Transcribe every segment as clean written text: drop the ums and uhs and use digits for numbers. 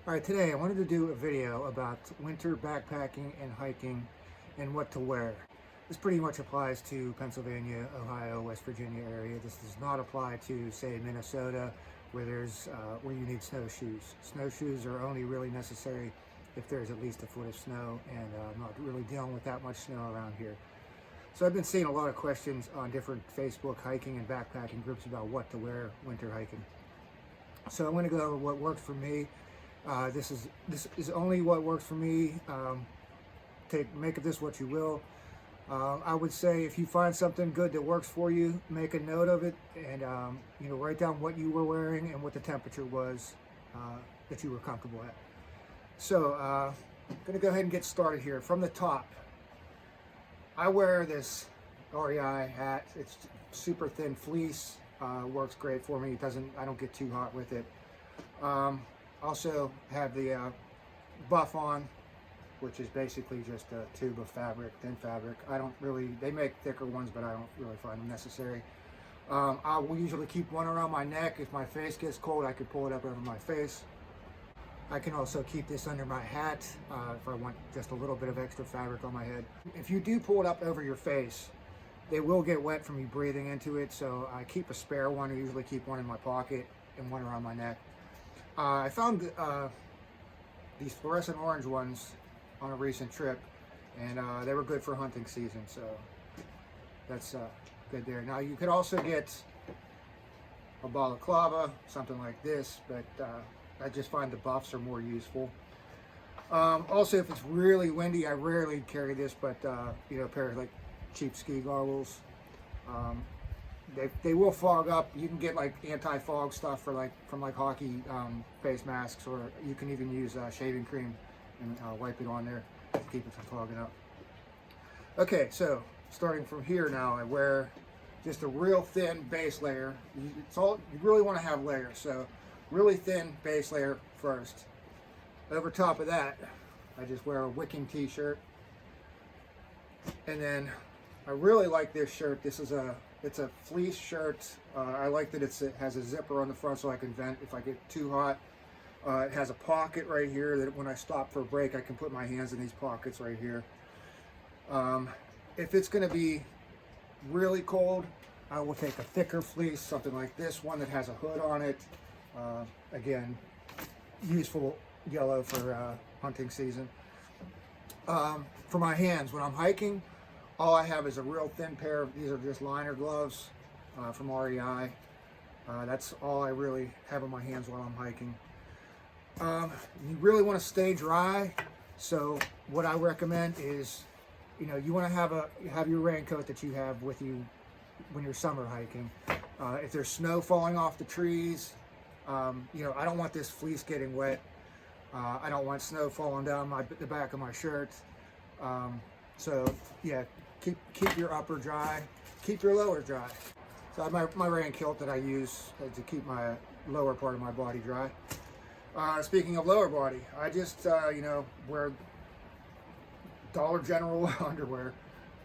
All right, today I wanted to do a video about winter backpacking and hiking and what to wear. This pretty much applies to Pennsylvania, Ohio, West Virginia area. This does not apply to, say, Minnesota, where you need snowshoes. Snowshoes are only really necessary if there's at least a foot of snow, and I'm not really dealing with that much snow around here. So I've been seeing a lot of questions on different Facebook hiking and backpacking groups about what to wear winter hiking. So I'm going to go over what worked for me. This is only what works for me. Make of this what you will. I would say if you find something good that works for you, make a note of it, and write down what you were wearing and what the temperature was that you were comfortable at. So I'm going to go ahead and get started here from the top. I wear this REI hat. It's super thin fleece. Works great for me. I don't get too hot with it. Also have the buff on, which is basically just a tube of fabric, thin fabric. They make thicker ones, but I don't really find them necessary. I will usually keep one around my neck. If my face gets cold, I could pull it up over my face. I can also keep this under my hat if I want just a little bit of extra fabric on my head. If you do pull it up over your face, they will get wet from you breathing into it, so I keep a spare one. I usually keep one in my pocket and one around my neck. I found these fluorescent orange ones on a recent trip, and they were good for hunting season, so that's good there. Now you could also get a balaclava, something like this, but I just find the buffs are more useful. Also, if it's really windy, I rarely carry this, but a pair of like cheap ski goggles. They will fog up. You can get like anti-fog stuff from hockey face masks, or you can even use shaving cream and wipe it on there to keep it from fogging up. Okay, so starting from here now, I wear just a real thin base layer. You really want to have layers, so really thin base layer first. Over top of that, I just wear a wicking t-shirt, and then I really like this shirt. It's a fleece shirt. I like that it has a zipper on the front so I can vent if I get too hot. It has a pocket right here that when I stop for a break, I can put my hands in these pockets right here. If it's going to be really cold, I will take a thicker fleece, something like this one that has a hood on it. Again, useful yellow for hunting season. For my hands, when I'm hiking, all I have is a real thin pair of, these are just liner gloves from REI. That's all I really have on my hands while I'm hiking. You really want to stay dry, so what I recommend is, you want to have your raincoat that you have with you when you're summer hiking. If there's snow falling off the trees, I don't want this fleece getting wet. I don't want snow falling down the back of my shirt. So yeah, keep your upper dry, keep your lower dry. So I have my rain kilt that I use to keep my lower part of my body dry. Speaking of lower body, I just wear Dollar General underwear.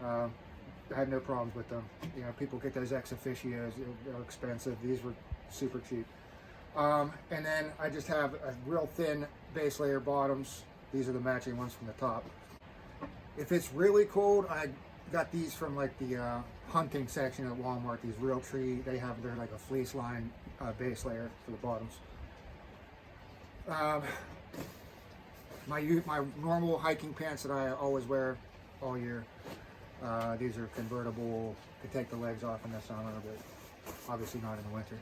I have no problems with them. People get those ex officios, they're expensive. These were super cheap. And then I just have a real thin base layer bottoms. These are the matching ones from the top. If it's really cold, I got these from like the hunting section at Walmart. These Realtree, they're like a fleece line base layer for the bottoms. My normal hiking pants that I always wear all year. These are convertible. You can take the legs off in the summer, but obviously not in the winter.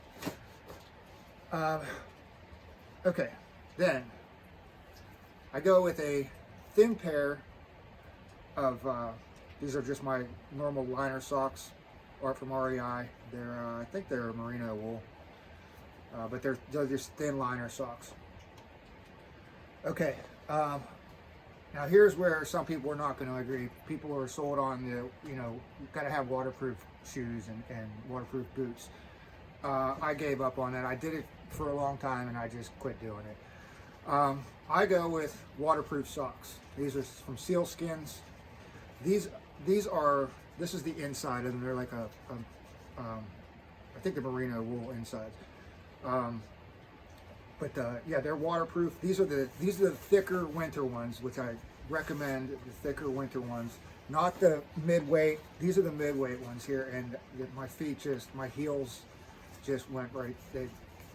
Okay, then I go with a thin pair of, these are just my normal liner socks, or from REI. I think they're merino wool, but they're just thin liner socks. Okay, now here's where some people are not going to agree. People are sold on you've got to have waterproof shoes and waterproof boots. I gave up on that. I did it for a long time and I just quit doing it. I go with waterproof socks. These are from Sealskins. This is the inside of them. They're like I think the merino wool inside. But yeah, they're waterproof. These are the thicker winter ones, which I recommend. The thicker winter ones, not the mid-weight. These are the mid-weight ones here, and my feet just, my heels just went right.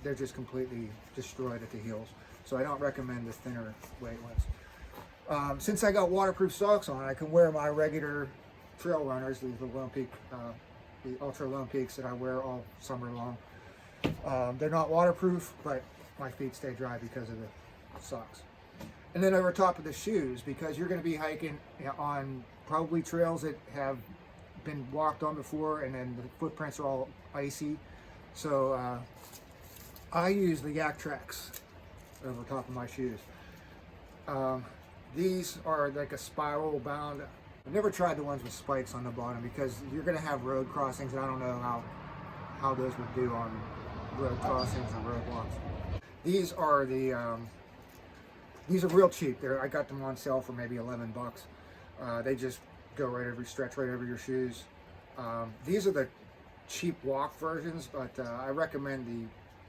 They're just completely destroyed at the heels. So I don't recommend the thinner weight ones. Since I got waterproof socks on, I can wear my regular trail runners, the Lone Peak, the Ultra Lone Peaks that I wear all summer long. They're not waterproof, but my feet stay dry because of the socks. And then over top of the shoes, because you're going to be hiking on probably trails that have been walked on before, and then the footprints are all icy. So I use the Yak Tracks over top of my shoes. These are like a spiral bound. I've never tried the ones with spikes on the bottom because you're going to have road crossings, and I don't know how those would do on road crossings and roadblocks. These are these are real cheap. I got them on sale for maybe 11 bucks. They just go right over, stretch right over your shoes. These are the cheap walk versions, but I recommend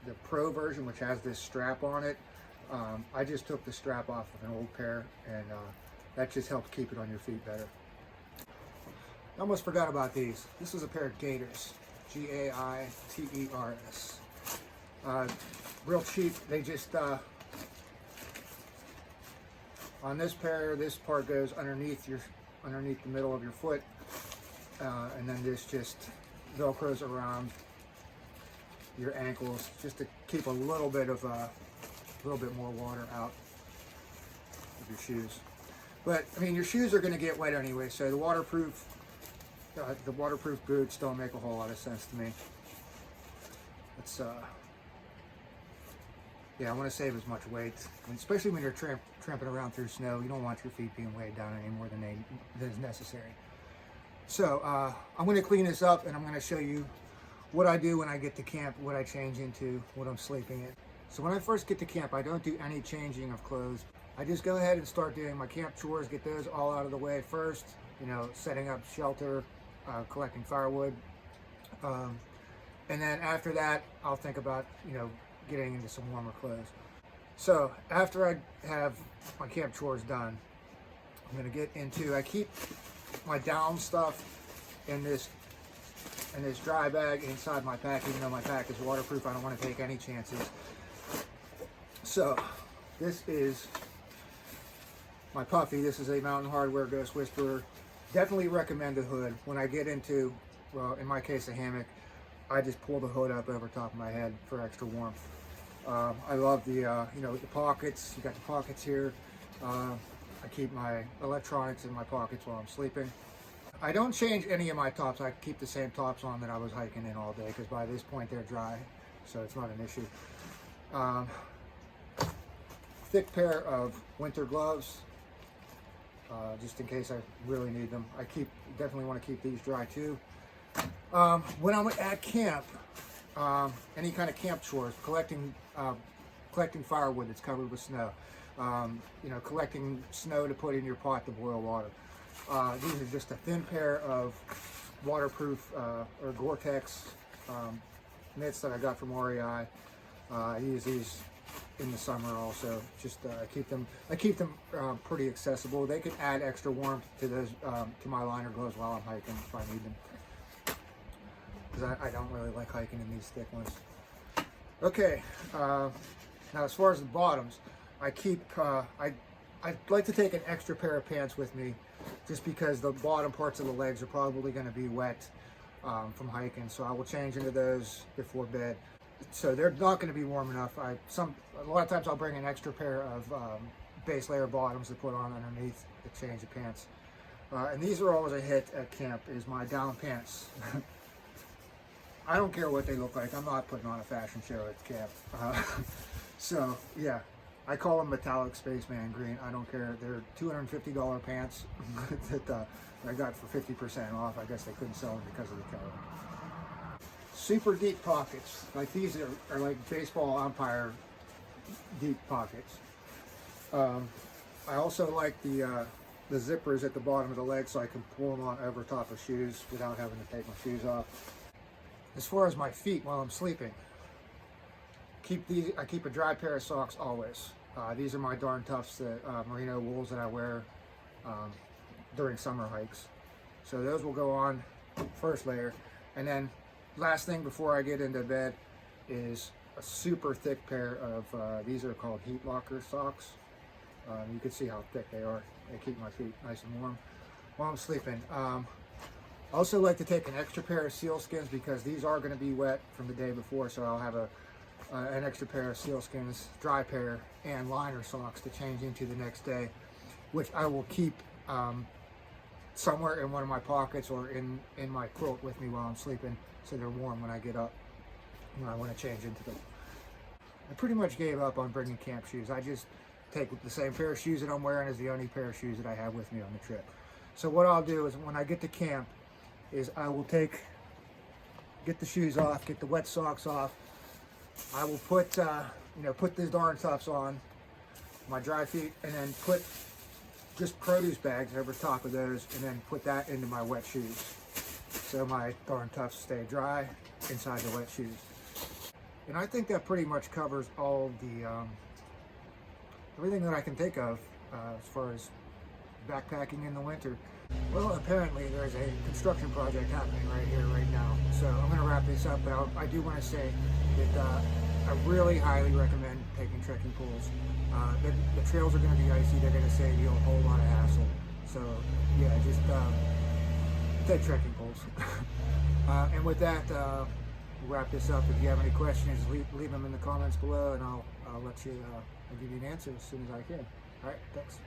the Pro version, which has this strap on it. I just took the strap off of an old pair, and that just helps keep it on your feet better. I almost forgot about these. This is a pair of gaiters, Gaiters. Real cheap. They just on this pair, this part goes underneath the middle of your foot, and then this just velcros around your ankles just to keep a little bit more water out of your shoes. But I mean, your shoes are going to get wet anyway, so the waterproof boots don't make a whole lot of sense to me. It's yeah, I want to save as much weight, and especially when you're tramping around through snow. You don't want your feet being weighed down any more than is necessary. So I'm going to clean this up, and I'm going to show you what I do when I get to camp, what I change into, what I'm sleeping in. So when I first get to camp, I don't do any changing of clothes. I just go ahead and start doing my camp chores, get those all out of the way first, you know, setting up shelter, collecting firewood. And then after that, I'll think about, you know, getting into some warmer clothes. So after I have my camp chores done, I'm gonna get into, I keep my down stuff in this dry bag inside my pack. Even though my pack is waterproof, I don't want to take any chances. So this is my puffy. This is a Mountain Hardwear Ghost Whisperer. Definitely recommend a hood. When I get into, well, in my case, a hammock, I just pull the hood up over top of my head for extra warmth. I love the, you know, the pockets. You got the pockets here. I keep my electronics in my pockets while I'm sleeping. I don't change any of my tops. I keep the same tops on that I was hiking in all day, because by this point they're dry, so it's not an issue. Thick pair of winter gloves, just in case I really need them. I definitely want to keep these dry too. When I'm at camp, any kind of camp chores, collecting firewood that's covered with snow, you know, collecting snow to put in your pot to boil water. These are just a thin pair of waterproof or Gore-Tex mitts that I got from REI. I use these in the summer also. Just I keep them pretty accessible. They could add extra warmth to those to my liner gloves while I'm hiking if I need them, because I don't really like hiking in these thick ones. Okay, now as far as the bottoms, I keep I'd like to take an extra pair of pants with me, just because the bottom parts of the legs are probably going to be wet from hiking, so I will change into those before bed. So they're not going to be warm enough. A lot of times I'll bring an extra pair of base layer bottoms to put on underneath the change of pants. And these are always a hit at camp, is my down pants. I don't care what they look like. I'm not putting on a fashion show at camp. So yeah, I call them metallic spaceman green. I don't care. They're $250 pants that I got for 50% off. I guess they couldn't sell them because of the color. Super deep pockets. Like these are like baseball umpire deep pockets. I also like the zippers at the bottom of the leg, so I can pull them on over top of shoes without having to take my shoes off. As far as my feet while I'm sleeping, I keep a dry pair of socks always. These are my Darn Toughs, the merino wools that I wear during summer hikes. So those will go on first layer. And then last thing before I get into bed is a super thick pair of, these are called heat locker socks. You can see how thick they are. They keep my feet nice and warm while I'm sleeping. I also like to take an extra pair of sealskins because these are going to be wet from the day before, so I'll have an extra pair of sealskins, dry pair, and liner socks to change into the next day, which I will keep somewhere in one of my pockets or in my quilt with me while I'm sleeping, so they're warm when I get up, when I want to change into them. I pretty much gave up on bringing camp shoes. I just take the same pair of shoes that I'm wearing as the only pair of shoes that I have with me on the trip. So what I'll do is when I get to camp is I will get the shoes off, get the wet socks off. I will put these Darn Toughs on my dry feet, and then put just produce bags over top of those, and then put that into my wet shoes. So my Darn Toughs stay dry inside the wet shoes. And I think that pretty much covers all the everything that I can think of as far as backpacking in the winter. Well, apparently there's a construction project happening right here, right now. So I'm going to wrap this up, but I do want to say that I really highly recommend taking trekking poles. The trails are going to be icy. They're going to save you a whole lot of hassle. So yeah, just take trekking poles. And with that, we'll wrap this up. If you have any questions, leave them in the comments below, and I'll let you I'll give you an answer as soon as I can. All right, thanks.